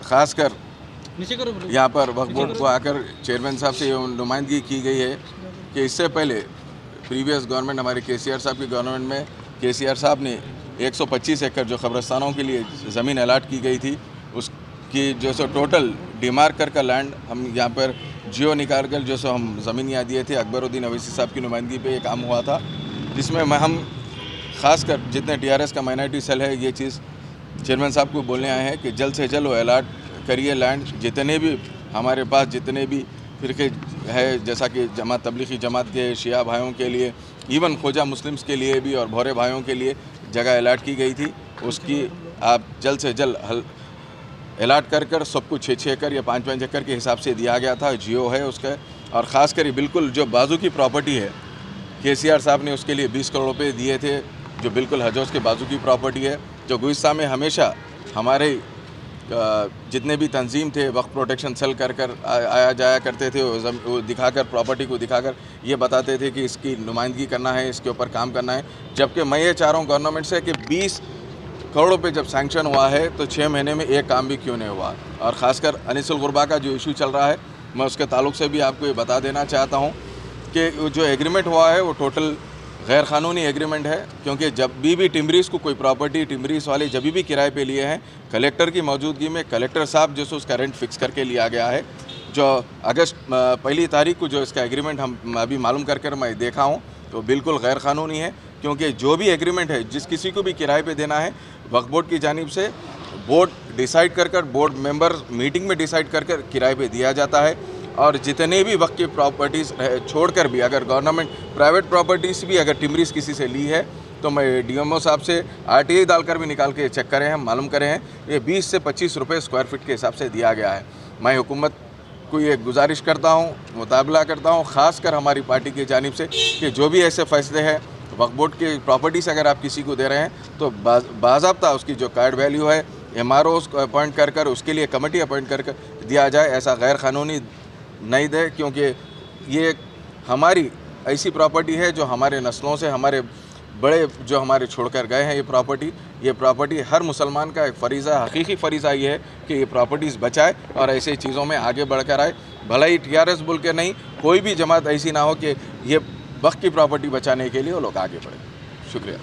ख़ासकर यहाँ पर वक्फ बोर्ड को आकर चेयरमैन साहब से नुमाइंदगी की गई है कि इससे पहले प्रीवियस गवर्नमेंट हमारे केसीआर साहब की गवर्नमेंट में केसीआर साहब ने 125 एकड़ जो कब्रस्तानों के लिए ज़मीन अलाट की गई थी उसकी जो सो टोटल डिमार्कर का लैंड हम यहाँ पर जियो निकाल कर जो सो हम ज़मीन यहाँ दिए थे। अकबरुद्दीन अवैसी साहब की नुमाइंदगी पे ये काम हुआ था, जिसमें हम ख़ासकर जितने टीआरएस का माइनॉरिटी सेल है ये चीज़ चेयरमैन साहब को बोलने आए हैं कि जल्द से जल्द वो अलाट करिए लैंड। जितने भी हमारे पास जितने भी फ़िरके है, जैसा कि जमात तबलीगी जमात के शिया भाइयों के लिए, इवन खोजा मुस्लिम्स के लिए भी और भोरे भाइयों के लिए जगह अलाट की गई थी, उसकी आप जल्द से जल्द अलाट कर सब कुछ 6-6 एकड़ या 5-5 एकड़ के हिसाब से दिया गया था। जियो है उसका, और ख़ास कर बिल्कुल जो बाजू की प्रॉपर्टी है केसीआर साहब ने उसके लिए 20 करोड़ रुपये दिए थे, जो बिल्कुल हजौस के बाजू की प्रॉपर्टी है, जो गुलिस्तान में हमेशा हमारे जितने भी तंजीम थे वक्फ प्रोटेक्शन सेल कर आया जाया करते थे। वो दिखाकर प्रॉपर्टी को दिखाकर ये बताते थे कि इसकी नुमाइंदगी करना है, इसके ऊपर काम करना है। जबकि मैं ये चाह रहा हूँ गवर्नमेंट से कि 20 करोड़ रुपये जब सैंक्शन हुआ है तो 6 महीने में एक काम भी क्यों नहीं हुआ। और ख़ासकर अनीसुल गुरबा का जो इशू चल रहा है, मैं उसके ताल्लुक से भी आपको ये बता देना चाहता हूँ कि जो एग्रीमेंट हुआ है वो टोटल गैर क़ानूनी एग्रीमेंट है, क्योंकि जब भी टिमरीज़ को कोई प्रॉपर्टी टिमरीज़ वाले जब भी किराए पे लिए हैं, कलेक्टर की मौजूदगी में कलेक्टर साहब जो उसका रेंट फिक्स करके लिया गया है। जो अगस्त 1 तारीख को जो इसका एग्रीमेंट हम अभी मालूम कर मैं देखा हूँ तो बिल्कुल गैर क़ानूनी है, क्योंकि जो भी एग्रीमेंट है जिस किसी को भी किराए पे देना है वक्फ बोर्ड की जानिब से बोर्ड डिसाइड कर बोर्ड मेंबर मीटिंग में डिसाइड कर किराए पे दिया जाता है। और जितने भी वक्त की प्रॉपर्टीज़ छोड़कर भी अगर गवर्नमेंट प्राइवेट प्रॉपर्टीज़ भी अगर टिमरीज़ किसी से ली है तो मैं डीएमओ साहब से आरटीआई डालकर भी निकाल के चेक करें हैं, मालूम करें हैं, ये 20 से 25 रुपये स्क्वायर फीट के हिसाब से दिया गया है। मैं हुकूमत को ये गुजारिश करता हूँ, मुताबला करता हूँ ख़ासकर हमारी पार्टी की जानिब से कि जो भी ऐसे फ़ैसले हैं वक्फ बोर्ड की प्रॉपर्टीज़ अगर आप किसी को दे रहे हैं तो बाज़ाब्ता उसकी जो कार्ड वैल्यू है MROs को अपॉइंट कर उसके लिए कमेटी अपॉइंट कर दिया जाए। ऐसा गैर क़ानूनी नहीं दे, क्योंकि ये हमारी ऐसी प्रॉपर्टी है जो हमारे नस्लों से हमारे बड़े जो हमारे छोड़कर गए हैं। ये प्रॉपर्टी हर मुसलमान का एक फ़रीज़ा, हकीकी फ़रीज़ा ये है कि ये प्रॉपर्टीज़ बचाए और ऐसे चीज़ों में आगे बढ़कर आए। भला ही TRS बोल के नहीं, कोई भी जमात ऐसी ना हो कि ये वक्त की प्रॉपर्टी बचाने के लिए वो लोग आगे बढ़े। शुक्रिया।